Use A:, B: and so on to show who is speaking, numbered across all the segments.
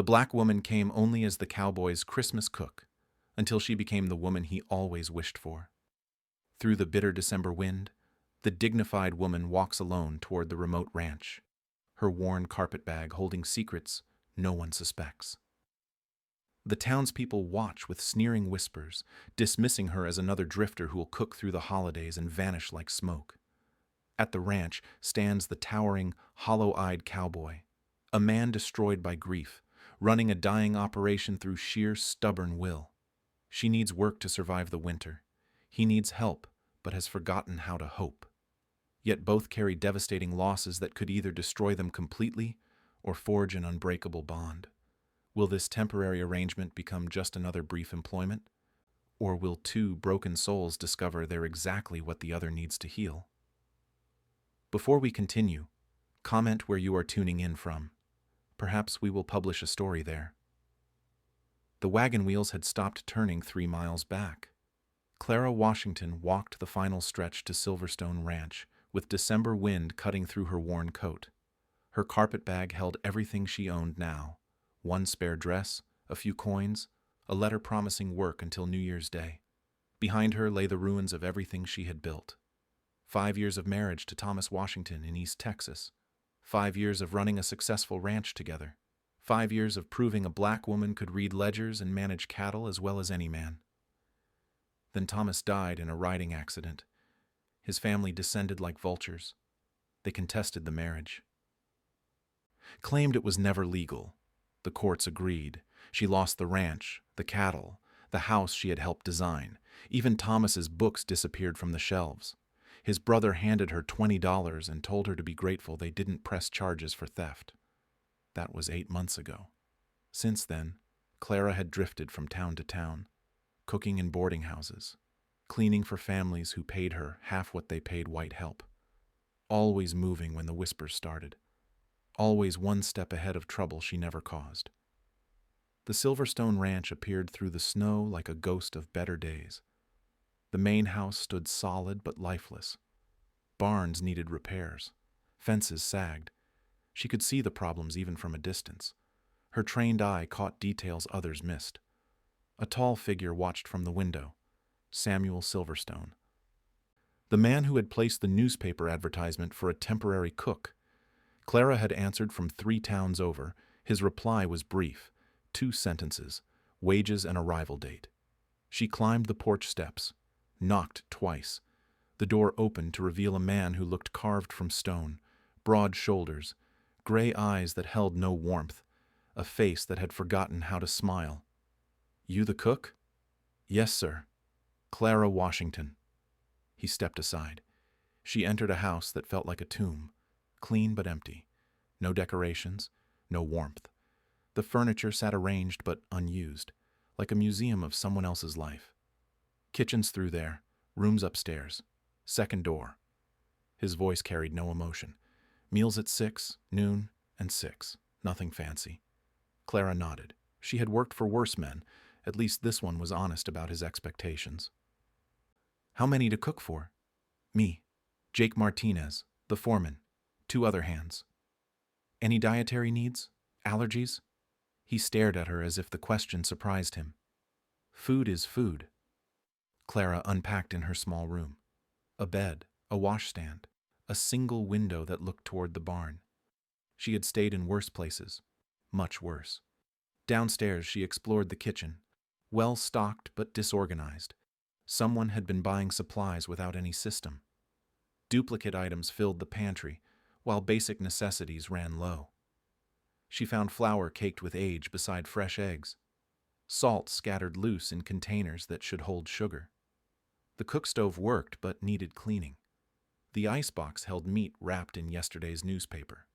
A: The black woman came only as the cowboy's Christmas cook, until she became the woman he always wished for. Through the bitter December wind, the dignified woman walks alone toward the remote ranch, her worn carpetbag holding secrets no one suspects. The townspeople watch with sneering whispers, dismissing her as another drifter who will cook through the holidays and vanish like smoke. At the ranch stands the towering, hollow-eyed cowboy, a man destroyed by grief, running a dying operation through sheer stubborn will. She needs work to survive the winter. He needs help, but has forgotten how to hope. Yet both carry devastating losses that could either destroy them completely or forge an unbreakable bond. Will this temporary arrangement become just another brief employment? Or will two broken souls discover they're exactly what the other needs to heal? Before we continue, comment where you are tuning in from. Perhaps we will publish a story there. The wagon wheels had stopped turning 3 miles back. Clara Washington walked the final stretch to Silverstone Ranch, with December wind cutting through her worn coat. Her carpetbag held everything she owned now: one spare dress, a few coins, a letter promising work until New Year's Day. Behind her lay the ruins of everything she had built. 5 years of marriage to Thomas Washington in East Texas. 5 years of running a successful ranch together. 5 years of proving a black woman could read ledgers and manage cattle as well as any man. Then Thomas died in a riding accident. His family descended like vultures. They contested the marriage. Claimed it was never legal. The courts agreed. She lost the ranch, the cattle, the house she had helped design. Even Thomas's books disappeared from the shelves. His brother handed her $20 and told her to be grateful they didn't press charges for theft. That was 8 months ago. Since then, Clara had drifted from town to town, cooking in boarding houses, cleaning for families who paid her half what they paid white help, always moving when the whispers started, always one step ahead of trouble she never caused. The Silverstone Ranch appeared through the snow like a ghost of better days. The main house stood solid but lifeless. Barns needed repairs. Fences sagged. She could see the problems even from a distance. Her trained eye caught details others missed. A tall figure watched from the window: Samuel Silverstone, the man who had placed the newspaper advertisement for a temporary cook. Clara had answered from 3 towns over. His reply was brief: 2 sentences, wages and arrival date. She climbed the porch steps, knocked twice. The door opened to reveal a man who looked carved from stone: broad shoulders, gray eyes that held no warmth, a face that had forgotten how to smile. "You the cook?" "Yes, sir. Clara Washington." He stepped aside. She entered a house that felt like a tomb, clean but empty. No decorations, no warmth. The furniture sat arranged but unused, like a museum of someone else's life. Kitchens through there, rooms upstairs, second door. His voice carried no emotion. Meals at 6, noon, and 6. Nothing fancy. Clara nodded. She had worked for worse men. At least this one was honest about his expectations. "How many to cook for?" "Me. Jake Martinez, the foreman. 2 other hands." "Any dietary needs? Allergies?" He stared at her as if the question surprised him. "Food is food." Clara unpacked in her small room. A bed, a washstand, a single window that looked toward the barn. She had stayed in worse places, much worse. Downstairs she explored the kitchen, well stocked but disorganized. Someone had been buying supplies without any system. Duplicate items filled the pantry, while basic necessities ran low. She found flour caked with age beside fresh eggs, salt scattered loose in containers that should hold sugar. The cook stove worked but needed cleaning. The icebox held meat wrapped in yesterday's newspaper.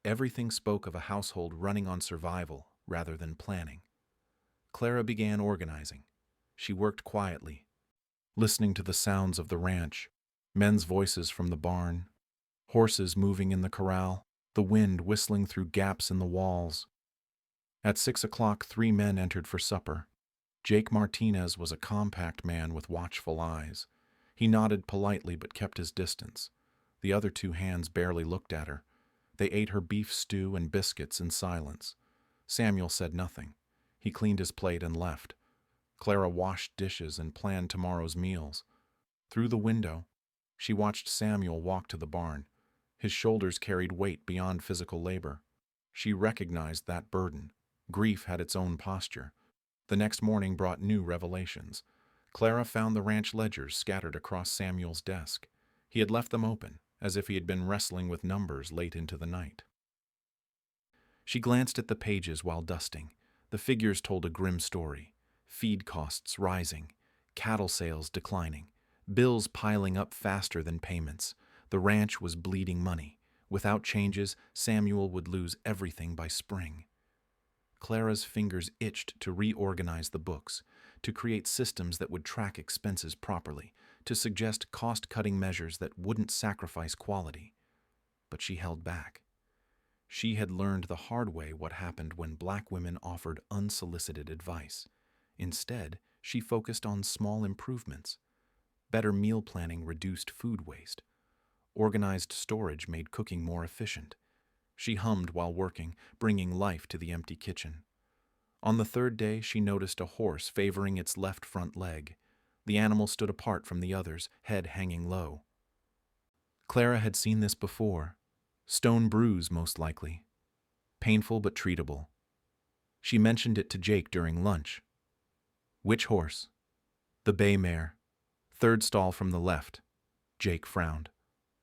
A: Everything spoke of a household running on survival rather than planning. Clara began organizing. She worked quietly, listening to the sounds of the ranch, men's voices from the barn, horses moving in the corral, the wind whistling through gaps in the walls. At 6 o'clock, 3 men entered for supper. Jake Martinez was a compact man with watchful eyes. He nodded politely but kept his distance. The other 2 hands barely looked at her. They ate her beef stew and biscuits in silence. Samuel said nothing. He cleaned his plate and left. Clara washed dishes and planned tomorrow's meals. Through the window, she watched Samuel walk to the barn. His shoulders carried weight beyond physical labor. She recognized that burden. Grief had its own posture. The next morning brought new revelations. Clara found the ranch ledgers scattered across Samuel's desk. He had left them open, as if he had been wrestling with numbers late into the night. She glanced at the pages while dusting. The figures told a grim story. Feed costs rising, cattle sales declining, bills piling up faster than payments. The ranch was bleeding money. Without changes, Samuel would lose everything by spring. Clara's fingers itched to reorganize the books, to create systems that would track expenses properly, to suggest cost-cutting measures that wouldn't sacrifice quality. But she held back. She had learned the hard way what happened when black women offered unsolicited advice. Instead, she focused on small improvements. Better meal planning reduced food waste. Organized storage made cooking more efficient. She hummed while working, bringing life to the empty kitchen. On the third day, she noticed a horse favoring its left front leg. The animal stood apart from the others, head hanging low. Clara had seen this before. Stone bruise, most likely. Painful but treatable. She mentioned it to Jake during lunch. Which horse? The bay mare. Third stall from the left. Jake frowned.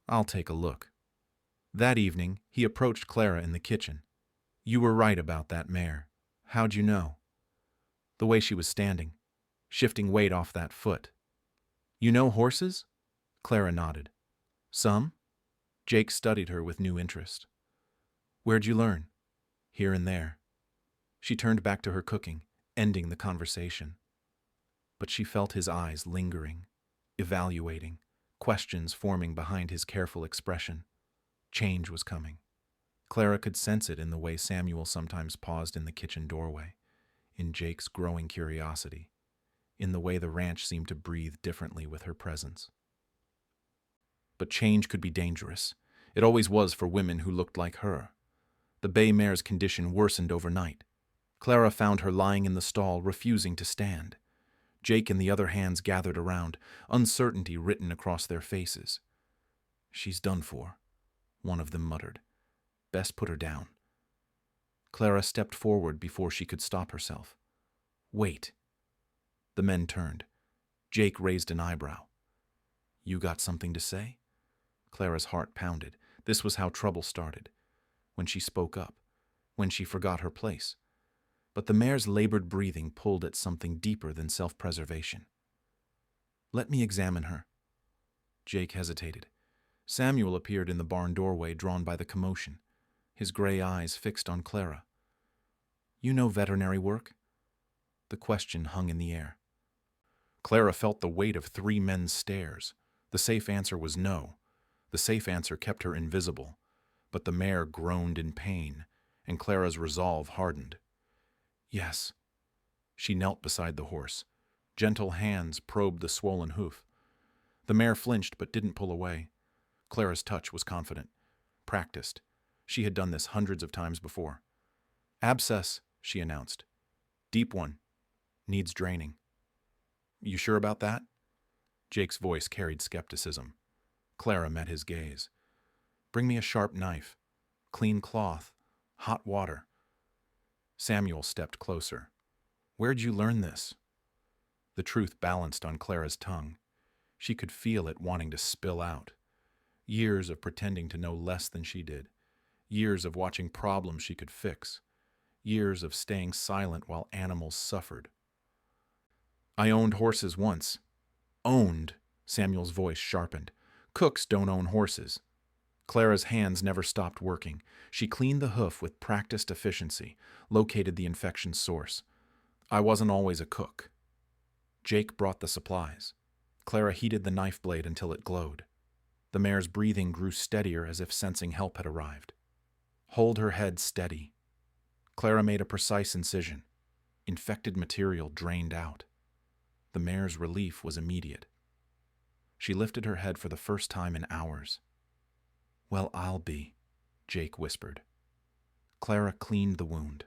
A: I'll take a look. That evening, he approached Clara in the kitchen. You were right about that mare. How'd you know? The way she was standing, shifting weight off that foot. You know horses? Clara nodded. Some? Jake studied her with new interest. Where'd you learn? Here and there. She turned back to her cooking, ending the conversation. But she felt his eyes lingering, evaluating, questions forming behind his careful expression. Change was coming. Clara could sense it in the way Samuel sometimes paused in the kitchen doorway, in Jake's growing curiosity, in the way the ranch seemed to breathe differently with her presence. But change could be dangerous. It always was for women who looked like her. The bay mare's condition worsened overnight. Clara found her lying in the stall, refusing to stand. Jake and the other hands gathered around, uncertainty written across their faces. She's done for, one of them muttered. Best put her down. Clara stepped forward before she could stop herself. Wait. The men turned. Jake raised an eyebrow. You got something to say? Clara's heart pounded. This was how trouble started. When she spoke up. When she forgot her place. But the mare's labored breathing pulled at something deeper than self-preservation. Let me examine her. Jake hesitated. Samuel appeared in the barn doorway, drawn by the commotion, his gray eyes fixed on Clara. You know veterinary work? The question hung in the air. Clara felt the weight of three men's stares. The safe answer was no. The safe answer kept her invisible. But the mare groaned in pain, and Clara's resolve hardened. Yes. She knelt beside the horse. Gentle hands probed the swollen hoof. The mare flinched but didn't pull away. Clara's touch was confident, practiced. She had done this hundreds of times before. Abscess, she announced. Deep one. Needs draining. You sure about that? Jake's voice carried skepticism. Clara met his gaze. Bring me a sharp knife. Clean cloth. Hot water. Samuel stepped closer. Where'd you learn this? The truth balanced on Clara's tongue. She could feel it wanting to spill out. Years of pretending to know less than she did. Years of watching problems she could fix. Years of staying silent while animals suffered. I owned horses once. Owned, Samuel's voice sharpened. Cooks don't own horses. Clara's hands never stopped working. She cleaned the hoof with practiced efficiency, located the infection source. I wasn't always a cook. Jake brought the supplies. Clara heated the knife blade until it glowed. The mare's breathing grew steadier as if sensing help had arrived. Hold her head steady. Clara made a precise incision. Infected material drained out. The mare's relief was immediate. She lifted her head for the first time in hours. Well, I'll be, Jake whispered. Clara cleaned the wound.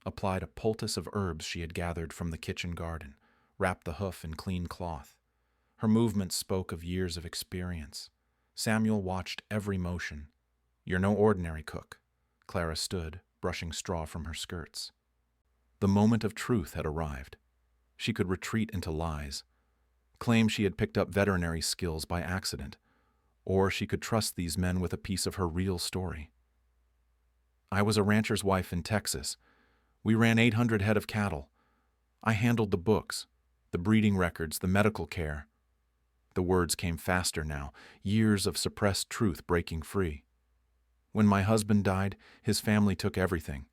A: applied a poultice of herbs she had gathered from the kitchen garden, wrapped the hoof in clean cloth. Her movements spoke of years of experience. Samuel watched every motion. "You're no ordinary cook." Clara stood, brushing straw from her skirts. The moment of truth had arrived. She could retreat into lies, claim she had picked up veterinary skills by accident, or she could trust these men with a piece of her real story. "I was a rancher's wife in Texas. We ran 800 head of cattle. I handled the books, the breeding records, the medical care." The words came faster now, years of suppressed truth breaking free. "When my husband died, his family took everything.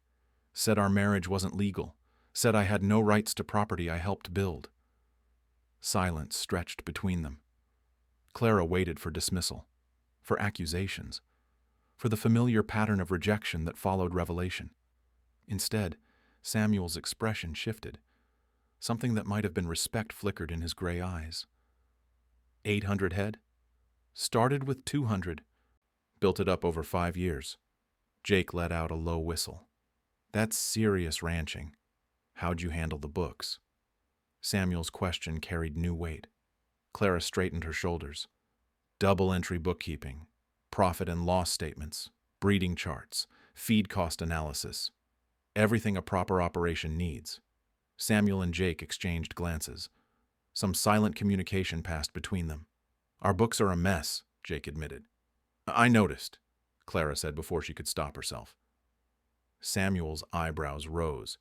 A: Said our marriage wasn't legal. Said I had no rights to property I helped build." Silence stretched between them. Clara waited for dismissal, for accusations, for the familiar pattern of rejection that followed revelation. Instead, Samuel's expression shifted. Something that might have been respect flickered in his gray eyes. 800 head? Started with 200. Built it up over 5 years. Jake let out a low whistle. "That's serious ranching. How'd you handle the books?" Samuel's question carried new weight. Clara straightened her shoulders. "Double-entry bookkeeping, profit and loss statements, breeding charts, feed cost analysis. Everything a proper operation needs." Samuel and Jake exchanged glances. Some silent communication passed between them. "Our books are a mess," Jake admitted. "I noticed," Clara said before she could stop herself. Samuel's eyebrows rose.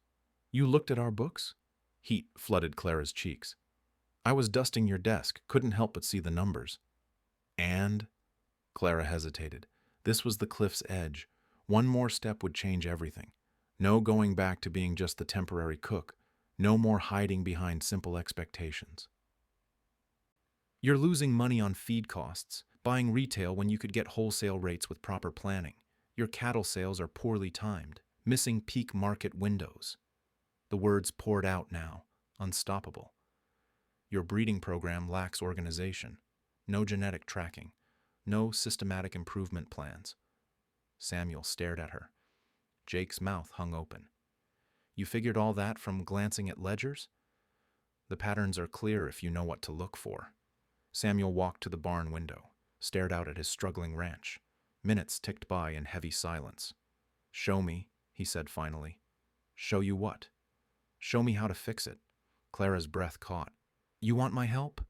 A: "You looked at our books?" Heat flooded Clara's cheeks. "I was dusting your desk, couldn't help but see the numbers." "And?" Clara hesitated. This was the cliff's edge. One more step would change everything. No going back to being just the temporary cook. No more hiding behind simple expectations. "You're losing money on feed costs, buying retail when you could get wholesale rates with proper planning. Your cattle sales are poorly timed, missing peak market windows." The words poured out now, unstoppable. "Your breeding program lacks organization. No genetic tracking. No systematic improvement plans." Samuel stared at her. Jake's mouth hung open. "You figured all that from glancing at ledgers?" "The patterns are clear if you know what to look for." Samuel walked to the barn window, stared out at his struggling ranch. Minutes ticked by in heavy silence. "Show me," he said finally. "Show you what?" "Show me how to fix it." Clara's breath caught. "You want my help?"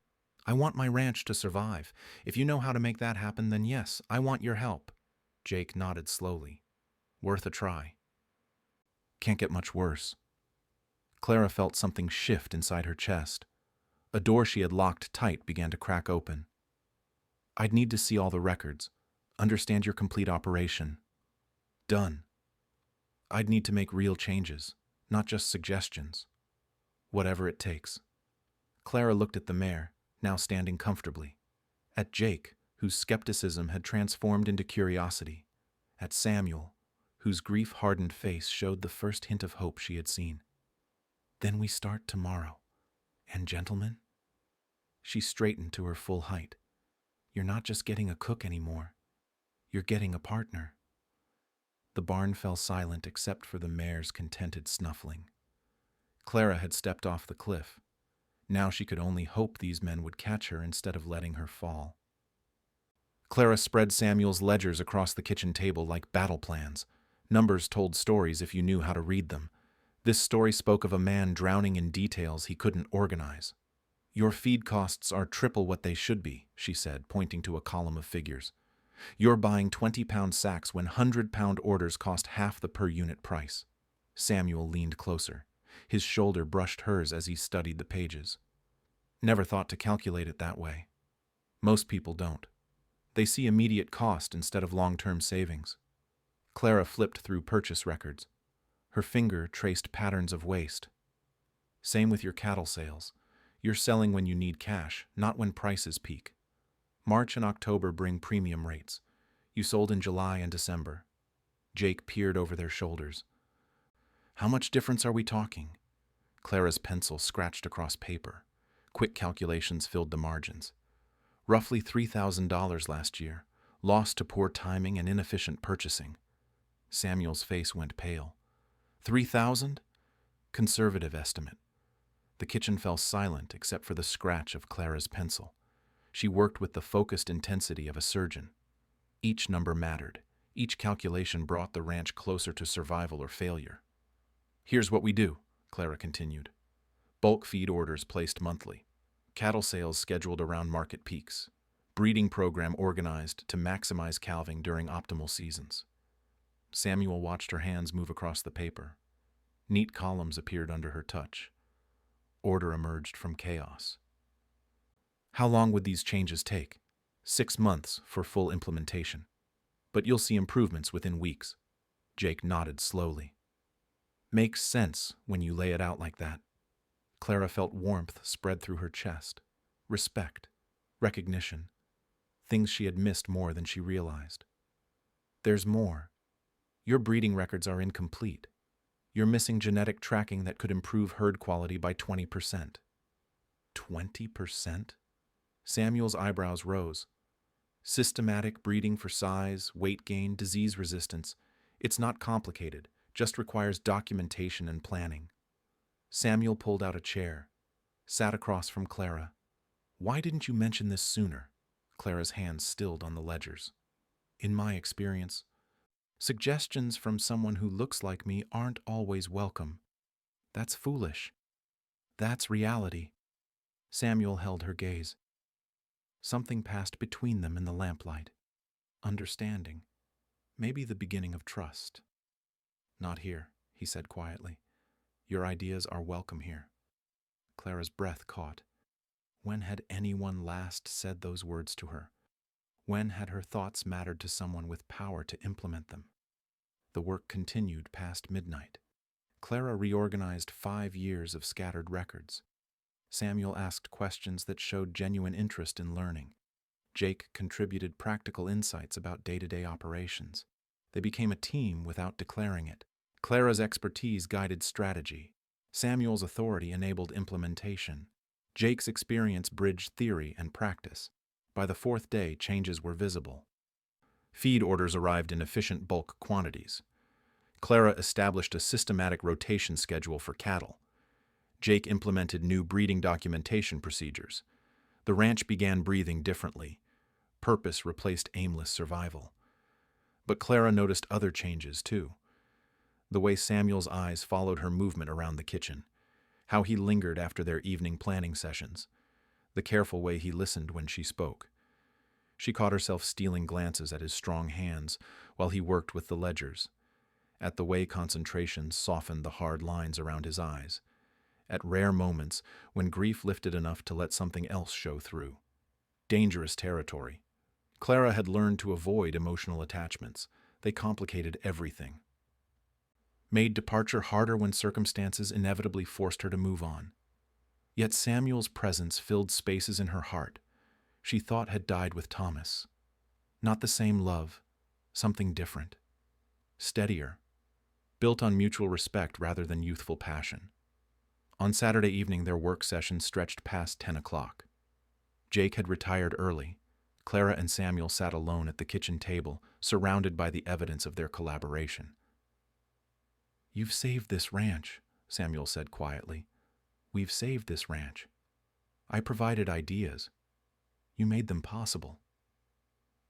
A: "I want my ranch to survive. If you know how to make that happen, then yes, I want your help." Jake nodded slowly. "Worth a try." "Can't get much worse." Clara felt something shift inside her chest. A door she had locked tight began to crack open. "I'd need to see all the records, understand your complete operation." "Done." "I'd need to make real changes, not just suggestions." "Whatever it takes." Clara looked at the mare, now standing comfortably. At Jake, whose skepticism had transformed into curiosity. At Samuel, whose grief-hardened face showed the first hint of hope she had seen. "Then we start tomorrow. And gentlemen?" She straightened to her full height. "You're not just getting a cook anymore. You're getting a partner." The barn fell silent except for the mare's contented snuffling. Clara had stepped off the cliff. Now she could only hope these men would catch her instead of letting her fall. Clara spread Samuel's ledgers across the kitchen table like battle plans. Numbers told stories if you knew how to read them. This story spoke of a man drowning in details he couldn't organize. "Your feed costs are triple what they should be," she said, pointing to a column of figures. "You're buying 20-pound sacks when 100-pound orders cost half the per-unit price." Samuel leaned closer. His shoulder brushed hers as he studied the pages. "Never thought to calculate it that way. Most people don't. They see immediate cost instead of long-term savings." Clara flipped through purchase records. Her finger traced patterns of waste. "Same with your cattle sales. You're selling when you need cash, not when prices peak. March and October bring premium rates. You sold in July and December." Jake peered over their shoulders. "How much difference are we talking?" Clara's pencil scratched across paper. Quick calculations filled the margins. "Roughly $3,000 last year, lost to poor timing and inefficient purchasing." Samuel's face went pale. 3,000? Conservative estimate. The kitchen fell silent except for the scratch of Clara's pencil. She worked with the focused intensity of a surgeon. Each number mattered. Each calculation brought the ranch closer to survival or failure. Here's what we do, Clara continued. Bulk feed orders placed monthly. Cattle sales scheduled around market peaks. Breeding program organized to maximize calving during optimal seasons. Samuel watched her hands move across the paper. Neat columns appeared under her touch. Order emerged from chaos. How long would these changes take? 6 months for full implementation. But you'll see improvements within weeks. Jake nodded slowly. Makes sense when you lay it out like that. Clara felt warmth spread through her chest. Respect. Recognition. Things she had missed more than she realized. There's more. Your breeding records are incomplete. You're missing genetic tracking that could improve herd quality by 20%. 20%? Samuel's eyebrows rose. Systematic breeding for size, weight gain, disease resistance. It's not complicated, just requires documentation and planning. Samuel pulled out a chair, sat across from Clara. Why didn't you mention this sooner? Clara's hands stilled on the ledgers. In my experience, suggestions from someone who looks like me aren't always welcome. That's foolish. That's reality. Samuel held her gaze. Something passed between them in the lamplight. Understanding. Maybe the beginning of trust. Not here, he said quietly. Your ideas are welcome here. Clara's breath caught. When had anyone last said those words to her? When had her thoughts mattered to someone with power to implement them? The work continued past midnight. Clara reorganized 5 years of scattered records. Samuel asked questions that showed genuine interest in learning. Jake contributed practical insights about day-to-day operations. They became a team without declaring it. Clara's expertise guided strategy. Samuel's authority enabled implementation. Jake's experience bridged theory and practice. By the 4th day, changes were visible. Feed orders arrived in efficient bulk quantities. Clara established a systematic rotation schedule for cattle. Jake implemented new breeding documentation procedures. The ranch began breathing differently. Purpose replaced aimless survival. But Clara noticed other changes, too. The way Samuel's eyes followed her movement around the kitchen. How he lingered after their evening planning sessions. The careful way he listened when she spoke. She caught herself stealing glances at his strong hands while he worked with the ledgers. At the way concentration softened the hard lines around his eyes. At rare moments when grief lifted enough to let something else show through. Dangerous territory. Clara had learned to avoid emotional attachments. They complicated everything. Made departure harder when circumstances inevitably forced her to move on. Yet Samuel's presence filled spaces in her heart she thought had died with Thomas. Not the same love, something different. Steadier. Built on mutual respect rather than youthful passion. On Saturday evening, their work session stretched past 10 o'clock. Jake had retired early. Clara and Samuel sat alone at the kitchen table, surrounded by the evidence of their collaboration. "You've saved this ranch," Samuel said quietly. "We've saved this ranch. I provided ideas. You made them possible.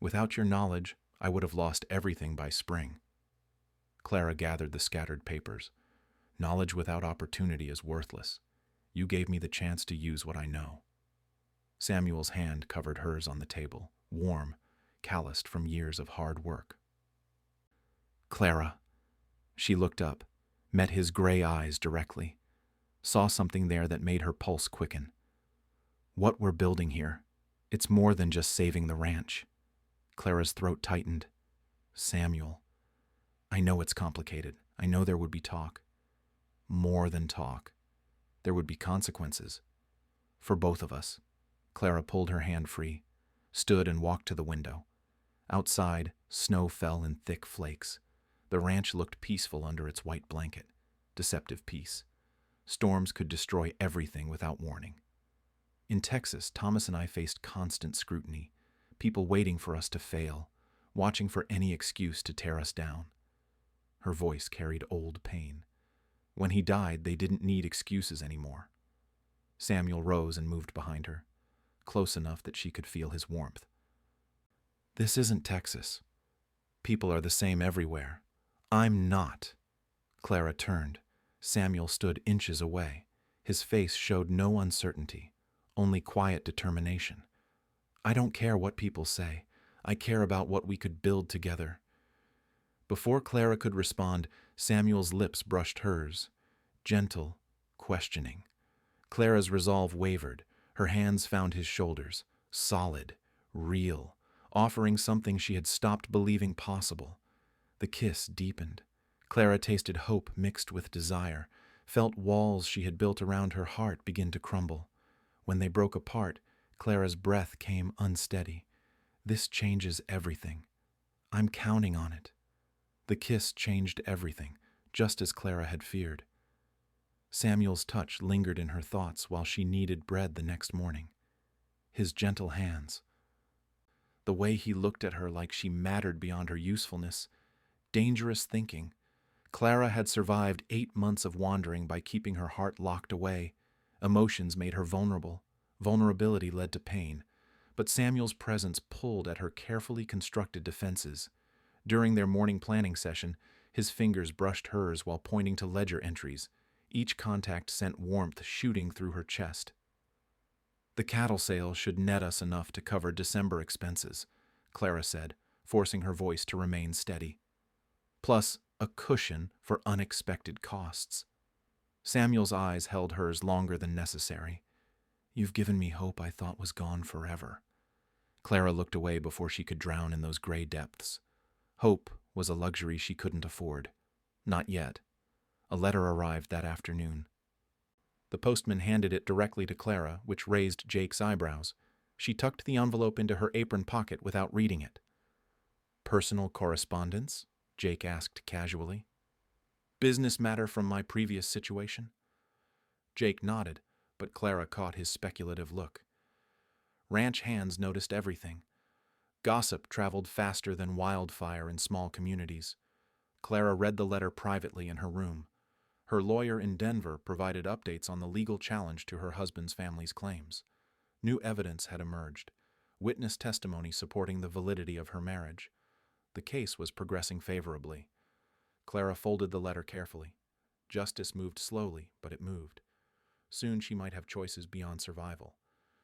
A: Without your knowledge, I would have lost everything by spring." Clara gathered the scattered papers. "Knowledge without opportunity is worthless. You gave me the chance to use what I know." Samuel's hand covered hers on the table, warm, calloused from years of hard work. "Clara." She looked up, met his gray eyes directly, saw something there that made her pulse quicken. "What we're building here, it's more than just saving the ranch." Clara's throat tightened. "Samuel, I know it's complicated. I know there would be talk. More than talk. There would be consequences. For both of us." Clara pulled her hand free, stood and walked to the window. Outside, snow fell in thick flakes. The ranch looked peaceful under its white blanket. Deceptive peace. Storms could destroy everything without warning. In Texas, Thomas and I faced constant scrutiny. People waiting for us to fail, watching for any excuse to tear us down. Her voice carried old pain. When he died, they didn't need excuses anymore. Samuel rose and moved behind her, close enough that she could feel his warmth. This isn't Texas. People are the same everywhere. I'm not. Clara turned. Samuel stood inches away. His face showed no uncertainty, only quiet determination. I don't care what people say. I care about what we could build together. Before Clara could respond, Samuel's lips brushed hers, gentle, questioning. Clara's resolve wavered. Her hands found his shoulders, solid, real, offering something she had stopped believing possible. The kiss deepened. Clara tasted hope mixed with desire, felt walls she had built around her heart begin to crumble. When they broke apart, Clara's breath came unsteady. This changes everything. I'm counting on it. The kiss changed everything, just as Clara had feared. Samuel's touch lingered in her thoughts while she kneaded bread the next morning. His gentle hands. The way he looked at her like she mattered beyond her usefulness. Dangerous thinking. Clara had survived 8 months of wandering by keeping her heart locked away. Emotions made her vulnerable. Vulnerability led to pain. But Samuel's presence pulled at her carefully constructed defenses. During their morning planning session, his fingers brushed hers while pointing to ledger entries. Each contact sent warmth shooting through her chest. The cattle sale should net us enough to cover December expenses, Clara said, forcing her voice to remain steady. Plus, a cushion for unexpected costs. Samuel's eyes held hers longer than necessary. You've given me hope I thought was gone forever. Clara looked away before she could drown in those gray depths. Hope was a luxury she couldn't afford. Not yet. A letter arrived that afternoon. The postman handed it directly to Clara, which raised Jake's eyebrows. She tucked the envelope into her apron pocket without reading it. Personal correspondence? Jake asked casually. Business matter from my previous situation? Jake nodded, but Clara caught his speculative look. Ranch hands noticed everything. Gossip traveled faster than wildfire in small communities. Clara read the letter privately in her room. Her lawyer in Denver provided updates on the legal challenge to her husband's family's claims. New evidence had emerged, witness testimony supporting the validity of her marriage. The case was progressing favorably. Clara folded the letter carefully. Justice moved slowly, but it moved. Soon she might have choices beyond survival.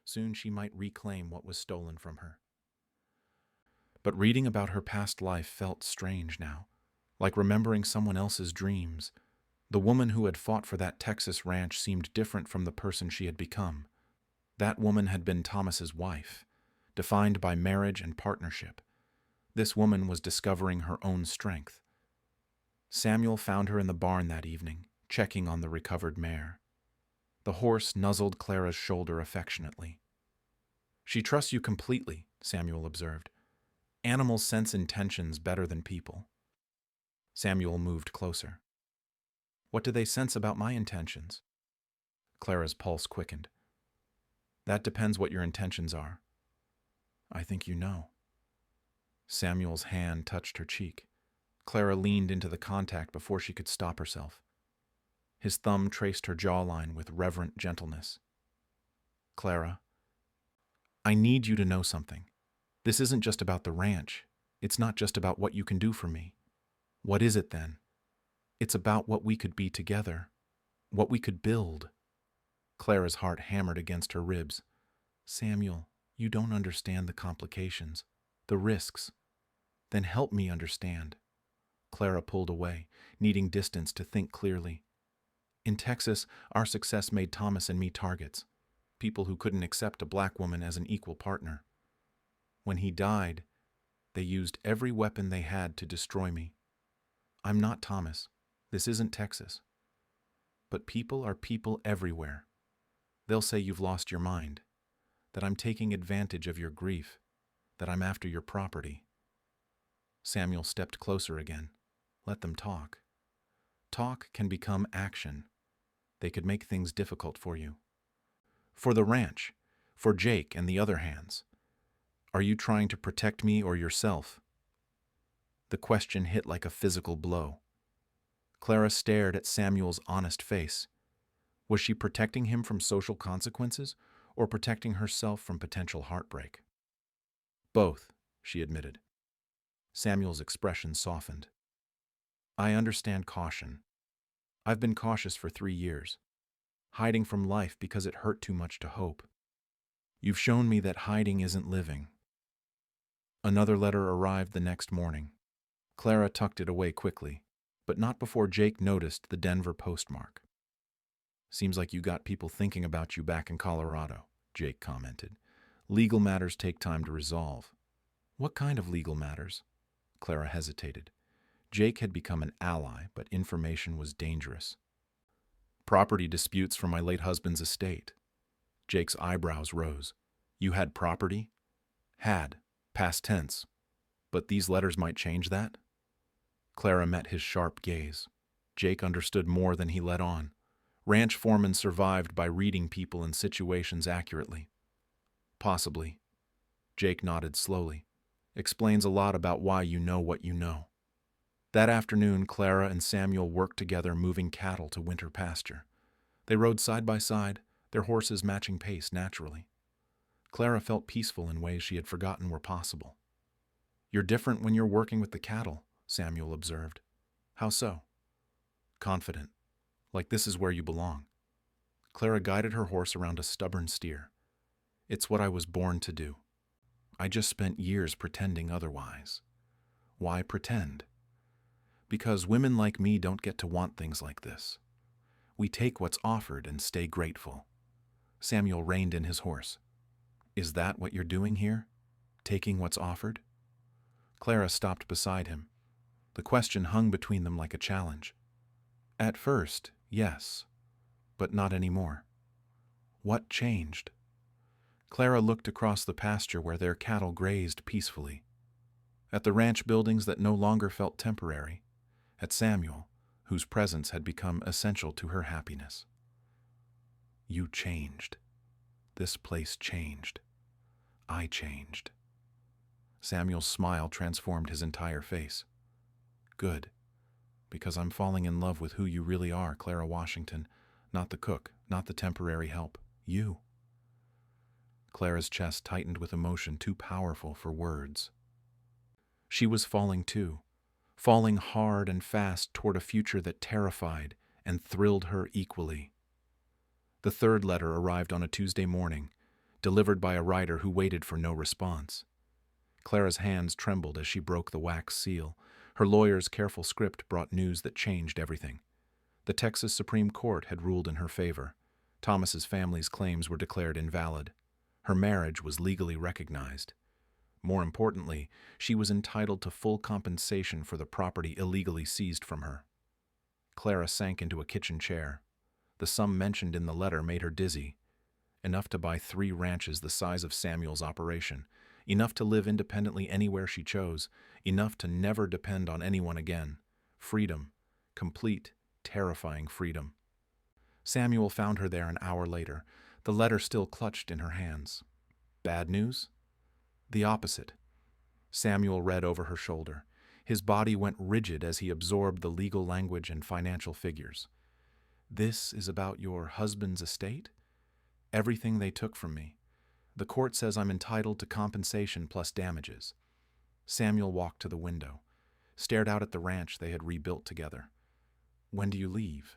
A: Soon she might reclaim what was stolen from her. But reading about her past life felt strange now, like remembering someone else's dreams. The woman who had fought for that Texas ranch seemed different from the person she had become. That woman had been Thomas's wife, defined by marriage and partnership. This woman was discovering her own strength. Samuel found her in the barn that evening, checking on the recovered mare. The horse nuzzled Clara's shoulder affectionately. She trusts you completely, Samuel observed. Animals sense intentions better than people. Samuel moved closer. What do they sense about my intentions? Clara's pulse quickened. That depends what your intentions are. I think you know. Samuel's hand touched her cheek. Clara leaned into the contact before she could stop herself. His thumb traced her jawline with reverent gentleness. Clara, I need you to know something. This isn't just about the ranch. It's not just about what you can do for me. What is it then? It's about what we could be together, what we could build. Clara's heart hammered against her ribs. Samuel, you don't understand the complications, the risks. Then help me understand. Clara pulled away, needing distance to think clearly. In Texas, our success made Thomas and me targets, people who couldn't accept a black woman as an equal partner. When he died, they used every weapon they had to destroy me. I'm not Thomas. This isn't Texas. But people are people everywhere. They'll say you've lost your mind, that I'm taking advantage of your grief, that I'm after your property. Samuel stepped closer again. Let them talk. Talk can become action. They could make things difficult for you. For the ranch, for Jake and the other hands. Are you trying to protect me or yourself? The question hit like a physical blow. Clara stared at Samuel's honest face. Was she protecting him from social consequences or protecting herself from potential heartbreak? Both, she admitted. Samuel's expression softened. I understand caution. I've been cautious for 3 years, hiding from life because it hurt too much to hope. You've shown me that hiding isn't living. Another letter arrived the next morning. Clara tucked it away quickly, but not before Jake noticed the Denver postmark. Seems like you got people thinking about you back in Colorado, Jake commented. Legal matters take time to resolve. What kind of legal matters? Clara hesitated. Jake had become an ally, but information was dangerous. Property disputes from my late husband's estate. Jake's eyebrows rose. You had property? Had. Past tense. But these letters might change that? Clara met his sharp gaze. Jake understood more than he let on. Ranch foremen survived by reading people and situations accurately. Possibly. Jake nodded slowly. Explains a lot about why you know what you know. That afternoon, Clara and Samuel worked together moving cattle to winter pasture. They rode side by side, their horses matching pace naturally. Clara felt peaceful in ways she had forgotten were possible. You're different when you're working with the cattle, Samuel observed. How so? Confident. Like this is where you belong. Clara guided her horse around a stubborn steer. It's what I was born to do. I just spent years pretending otherwise. Why pretend? Because women like me don't get to want things like this. We take what's offered and stay grateful. Samuel reined in his horse. Is that what you're doing here? Taking what's offered? Clara stopped beside him. The question hung between them like a challenge. At first, yes, but not anymore. What changed? Clara looked across the pasture where their cattle grazed peacefully. At the ranch buildings that no longer felt temporary. At Samuel, whose presence had become essential to her happiness. You changed. This place changed. I changed. Samuel's smile transformed his entire face. Good. Because I'm falling in love with who you really are, Clara Washington. Not the cook, not the temporary help. You. Clara's chest tightened with emotion too powerful for words. She was falling too. Falling hard and fast toward a future that terrified and thrilled her equally. The third letter arrived on a Tuesday morning, delivered by a writer who waited for no response. Clara's hands trembled as she broke the wax seal. Her lawyer's careful script brought news that changed everything. The Texas Supreme Court had ruled in her favor. Thomas's family's claims were declared invalid. Her marriage was legally recognized. More importantly, she was entitled to full compensation for the property illegally seized from her. Clara sank into a kitchen chair. The sum mentioned in the letter made her dizzy. Enough to buy 3 ranches the size of Samuel's operation. Enough to live independently anywhere she chose. Enough to never depend on anyone again. Freedom. Complete, terrifying freedom. Samuel found her there an hour later, the letter still clutched in her hands. Bad news? The opposite. Samuel read over her shoulder. His body went rigid as he absorbed the legal language and financial figures. This is about your husband's estate? Everything they took from me. The court says I'm entitled to compensation plus damages. Samuel walked to the window, stared out at the ranch they had rebuilt together. When do you leave?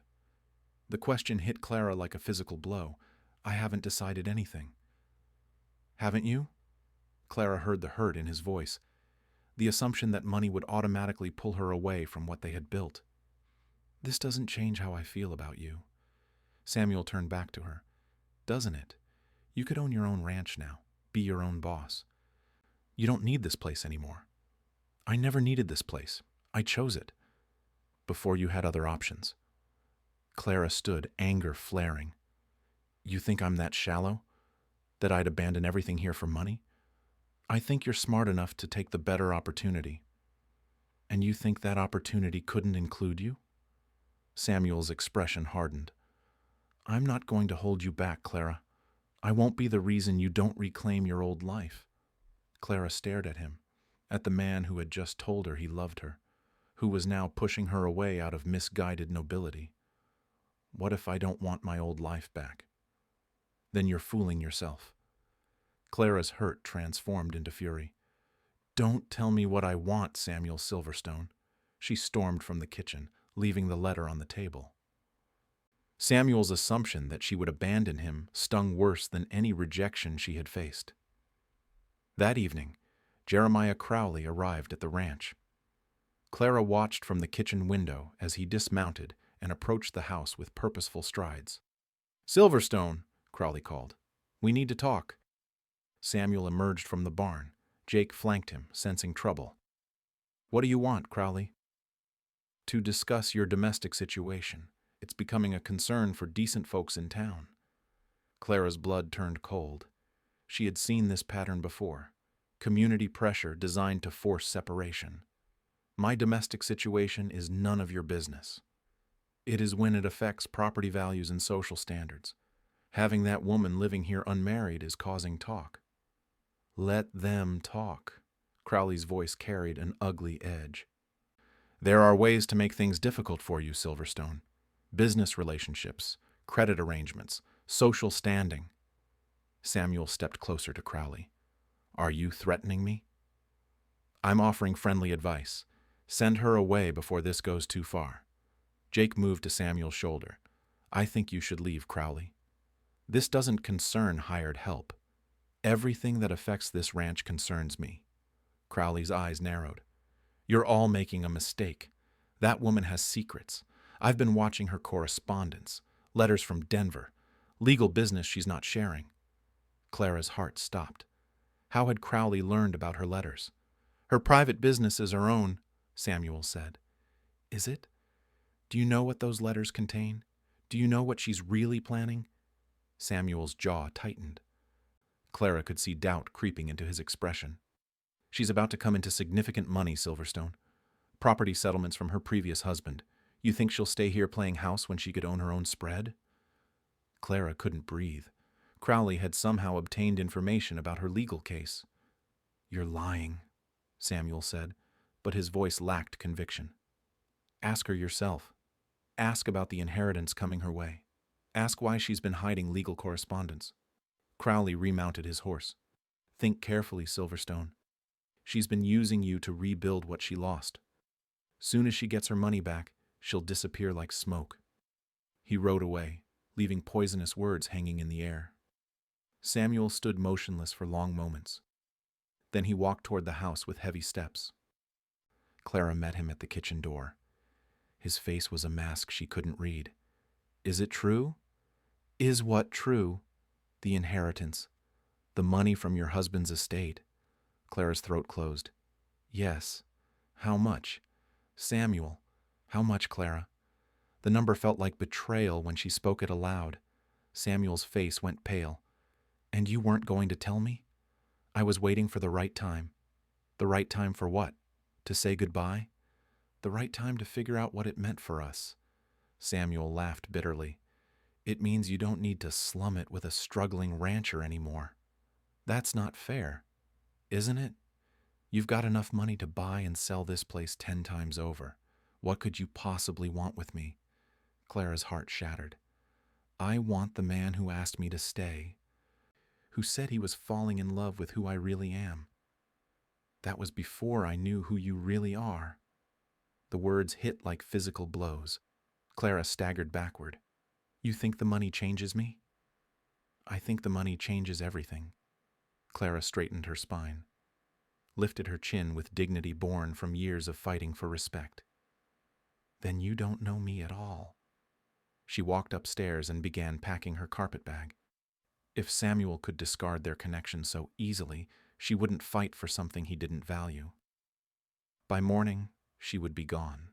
A: The question hit Clara like a physical blow. I haven't decided anything. Haven't you? Clara heard the hurt in his voice, the assumption that money would automatically pull her away from what they had built. This doesn't change how I feel about you. Samuel turned back to her. Doesn't it? You could own your own ranch now, be your own boss. You don't need this place anymore. I never needed this place. I chose it. Before you had other options. Clara stood, anger flaring. You think I'm that shallow? That I'd abandon everything here for money? I think you're smart enough to take the better opportunity. And you think that opportunity couldn't include you? Samuel's expression hardened. I'm not going to hold you back, Clara. I won't be the reason you don't reclaim your old life. Clara stared at him, at the man who had just told her he loved her, who was now pushing her away out of misguided nobility. What if I don't want my old life back? Then you're fooling yourself. Clara's hurt transformed into fury. Don't tell me what I want, Samuel Silverstone. She stormed from the kitchen, leaving the letter on the table. Samuel's assumption that she would abandon him stung worse than any rejection she had faced. That evening, Jeremiah Crowley arrived at the ranch. Clara watched from the kitchen window as he dismounted and approached the house with purposeful strides. "Silverstone," Crowley called. "We need to talk." Samuel emerged from the barn. Jake flanked him, sensing trouble. "What do you want, Crowley?" "To discuss your domestic situation. It's becoming a concern for decent folks in town." Clara's blood turned cold. She had seen this pattern before. Community pressure designed to force separation. "My domestic situation is none of your business. It is when it affects property values and social standards. Having that woman living here unmarried is causing talk." "Let them talk." Crowley's voice carried an ugly edge. "There are ways to make things difficult for you, Silverstone. Business relationships, credit arrangements, social standing." Samuel stepped closer to Crowley. "Are you threatening me?" "I'm offering friendly advice. Send her away before this goes too far." Jake moved to Samuel's shoulder. "I think you should leave, Crowley. This doesn't concern hired help. Everything that affects this ranch concerns me." Crowley's eyes narrowed. "You're all making a mistake. That woman has secrets. I've been watching her correspondence, letters from Denver, legal business she's not sharing." Clara's heart stopped. How had Crowley learned about her letters? "Her private business is her own," Samuel said. "Is it? Do you know what those letters contain? Do you know what she's really planning?" Samuel's jaw tightened. Clara could see doubt creeping into his expression. "She's about to come into significant money, Silverstone. Property settlements from her previous husband. You think she'll stay here playing house when she could own her own spread?" Clara couldn't breathe. Crowley had somehow obtained information about her legal case. "You're lying," Samuel said, but his voice lacked conviction. "Ask her yourself. Ask about the inheritance coming her way. Ask why she's been hiding legal correspondence." Crowley remounted his horse. "Think carefully, Silverstone. She's been using you to rebuild what she lost. Soon as she gets her money back, she'll disappear like smoke." He rode away, leaving poisonous words hanging in the air. Samuel stood motionless for long moments. Then he walked toward the house with heavy steps. Clara met him at the kitchen door. His face was a mask she couldn't read. "Is it true?" "Is what true?" "The inheritance. The money from your husband's estate." Clara's throat closed. "Yes. How much?" "Samuel." "How much, Clara?" The number felt like betrayal when she spoke it aloud. Samuel's face went pale. "And you weren't going to tell me?" "I was waiting for the right time." "The right time for what? To say goodbye?" "The right time to figure out what it meant for us." Samuel laughed bitterly. "It means you don't need to slum it with a struggling rancher anymore. That's not fair, isn't it? You've got enough money to buy and sell this place 10 times over. What could you possibly want with me?" Clara's heart shattered. "I want the man who asked me to stay, who said he was falling in love with who I really am. That was before I knew who you really are." The words hit like physical blows. Clara staggered backward. "You think the money changes me?" "I think the money changes everything." Clara straightened her spine, lifted her chin with dignity born from years of fighting for respect. "Then you don't know me at all." She walked upstairs and began packing her carpet bag. If Samuel could discard their connection so easily, she wouldn't fight for something he didn't value. By morning, she would be gone.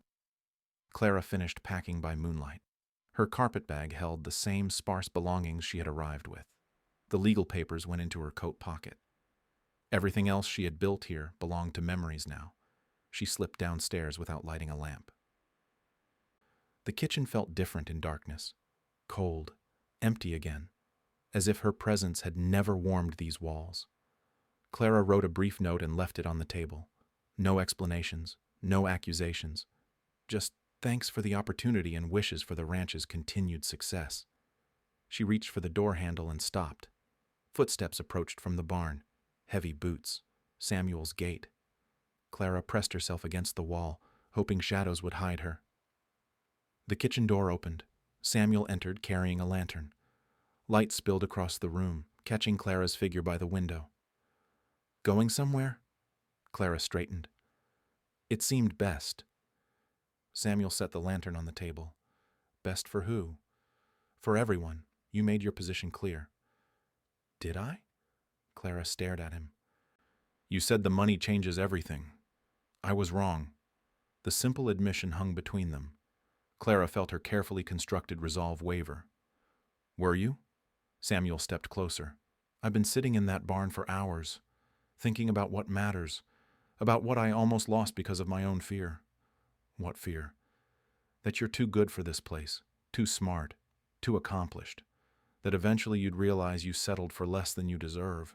A: Clara finished packing by moonlight. Her carpet bag held the same sparse belongings she had arrived with. The legal papers went into her coat pocket. Everything else she had built here belonged to memories now. She slipped downstairs without lighting a lamp. The kitchen felt different in darkness. Cold, empty again, as if her presence had never warmed these walls. Clara wrote a brief note and left it on the table. No explanations, no accusations, Just thanks for the opportunity and wishes for the ranch's continued success. She reached for the door handle and stopped. Footsteps approached from the barn. Heavy boots. Samuel's gait. Clara pressed herself against the wall, hoping shadows would hide her. The kitchen door opened. Samuel entered carrying a lantern. Light spilled across the room, catching Clara's figure by the window. Going somewhere? Clara straightened. It seemed best. Samuel set the lantern on the table. Best for who? For everyone. You made your position clear. Did I? Clara stared at him. You said the money changes everything. I was wrong. The simple admission hung between them. Clara felt her carefully constructed resolve waver. Were you? Samuel stepped closer. I've been sitting in that barn for hours, thinking about what matters, about what I almost lost because of my own fear. What fear? That you're too good for this place, too smart, too accomplished, that eventually you'd realize you settled for less than you deserve.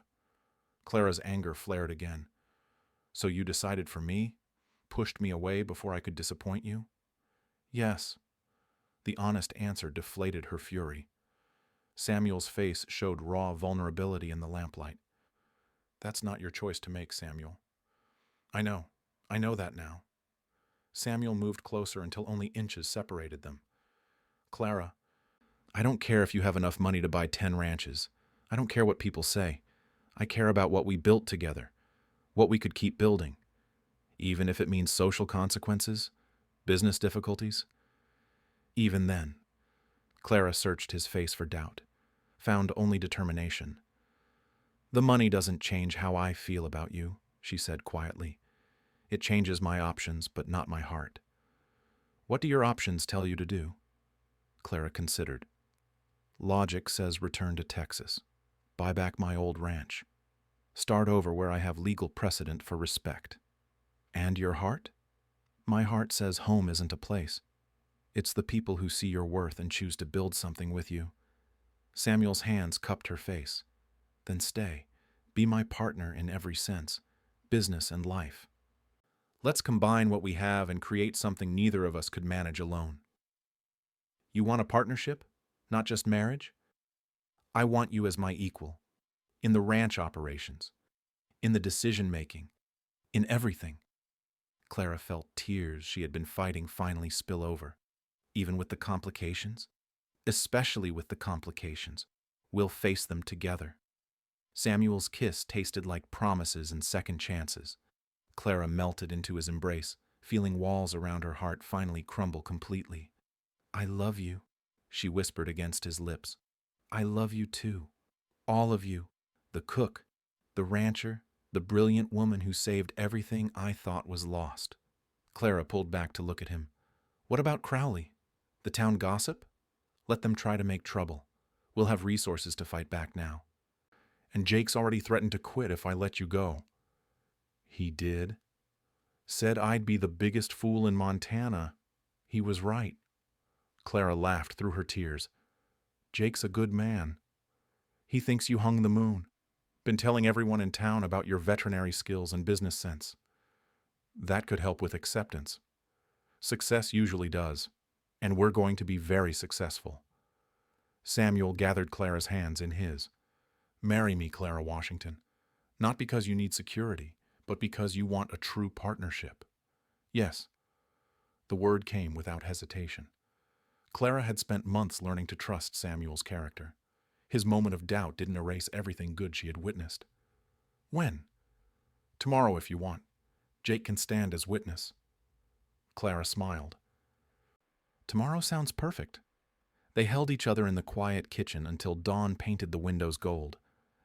A: Clara's anger flared again. So you decided for me? Pushed me away before I could disappoint you? Yes. The honest answer deflated her fury. Samuel's face showed raw vulnerability in the lamplight. That's not your choice to make, Samuel. I know that now. Samuel moved closer until only inches separated them. Clara, I don't care if you have enough money to buy 10 ranches. I don't care what people say. I care about what we built together, what we could keep building, even if it means social consequences, business difficulties. Even then, Clara searched his face for doubt, found only determination. The money doesn't change how I feel about you, she said quietly. It changes my options, but not my heart. What do your options tell you to do? Clara considered. Logic says return to Texas. Buy back my old ranch. Start over where I have legal precedent for respect. And your heart? My heart says home isn't a place. It's the people who see your worth and choose to build something with you. Samuel's hands cupped her face. Then stay. Be my partner in every sense, business and life. Let's combine what we have and create something neither of us could manage alone. You want a partnership? Not just marriage? I want you as my equal. In the ranch operations. In the decision-making. In everything. Clara felt tears she had been fighting finally spill over. Even with the complications? Especially with the complications. We'll face them together. Samuel's kiss tasted like promises and second chances. Clara melted into his embrace, feeling walls around her heart finally crumble completely. I love you, she whispered against his lips. I love you too. All of you. The cook, the rancher, the brilliant woman who saved everything I thought was lost. Clara pulled back to look at him. What about Crowley? The town gossip? Let them try to make trouble. We'll have resources to fight back now. And Jake's already threatened to quit if I let you go. He did? Said I'd be the biggest fool in Montana. He was right. Clara laughed through her tears. Jake's a good man. He thinks you hung the moon. Been telling everyone in town about your veterinary skills and business sense. That could help with acceptance. Success usually does, and we're going to be very successful. Samuel gathered Clara's hands in his. Marry me, Clara Washington. Not because you need security, but because you want a true partnership. Yes. The word came without hesitation. Clara had spent months learning to trust Samuel's character. His moment of doubt didn't erase everything good she had witnessed. When? Tomorrow, if you want. Jake can stand as witness. Clara smiled. Tomorrow sounds perfect. They held each other in the quiet kitchen until dawn painted the windows gold.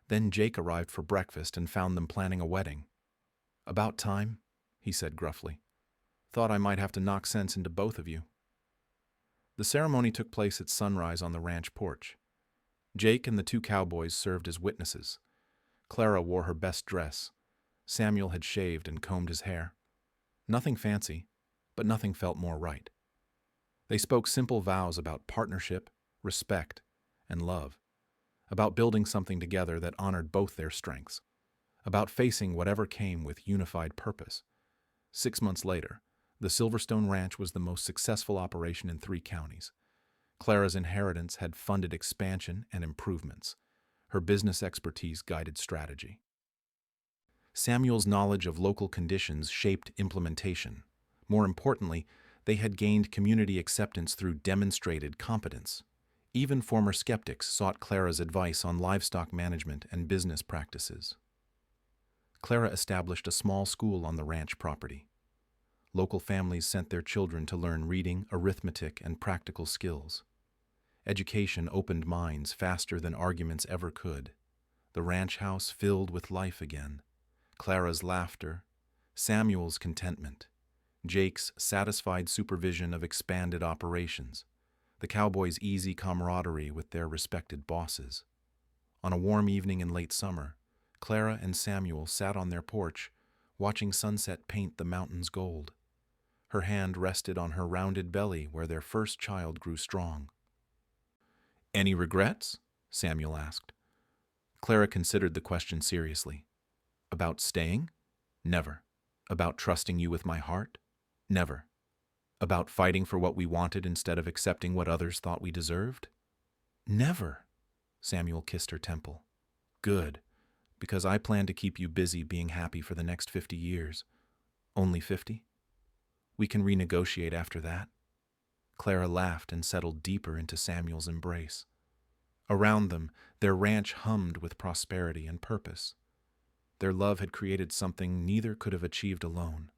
A: Then Jake arrived for breakfast and found them planning a wedding. About time, he said gruffly. Thought I might have to knock sense into both of you. The ceremony took place at sunrise on the ranch porch. Jake and the 2 cowboys served as witnesses. Clara wore her best dress. Samuel had shaved and combed his hair. Nothing fancy, but nothing felt more right. They spoke simple vows about partnership, respect, and love, about building something together that honored both their strengths, about facing whatever came with unified purpose. 6 months later, The Silverstone Ranch was the most successful operation in 3 counties. Clara's inheritance had funded expansion and improvements. Her business expertise guided strategy. Samuel's knowledge of local conditions shaped implementation. More importantly, they had gained community acceptance through demonstrated competence. Even former skeptics sought Clara's advice on livestock management and business practices. Clara established a small school on the ranch property. Local families sent their children to learn reading, arithmetic, and practical skills. Education opened minds faster than arguments ever could. The ranch house filled with life again. Clara's laughter, Samuel's contentment, Jake's satisfied supervision of expanded operations, the cowboys' easy camaraderie with their respected bosses. On a warm evening in late summer, Clara and Samuel sat on their porch, watching sunset paint the mountains gold. Her hand rested on her rounded belly where their first child grew strong. "Any regrets?" Samuel asked. Clara considered the question seriously. "About staying? Never. About trusting you with my heart? Never. About fighting for what we wanted instead of accepting what others thought we deserved? Never." Samuel kissed her temple. "Good, because I plan to keep you busy being happy for the next 50 years. Only 50? We can renegotiate after that." Clara laughed and settled deeper into Samuel's embrace. Around them, their ranch hummed with prosperity and purpose. Their love had created something neither could have achieved alone,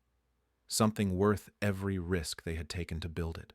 A: something worth every risk they had taken to build it.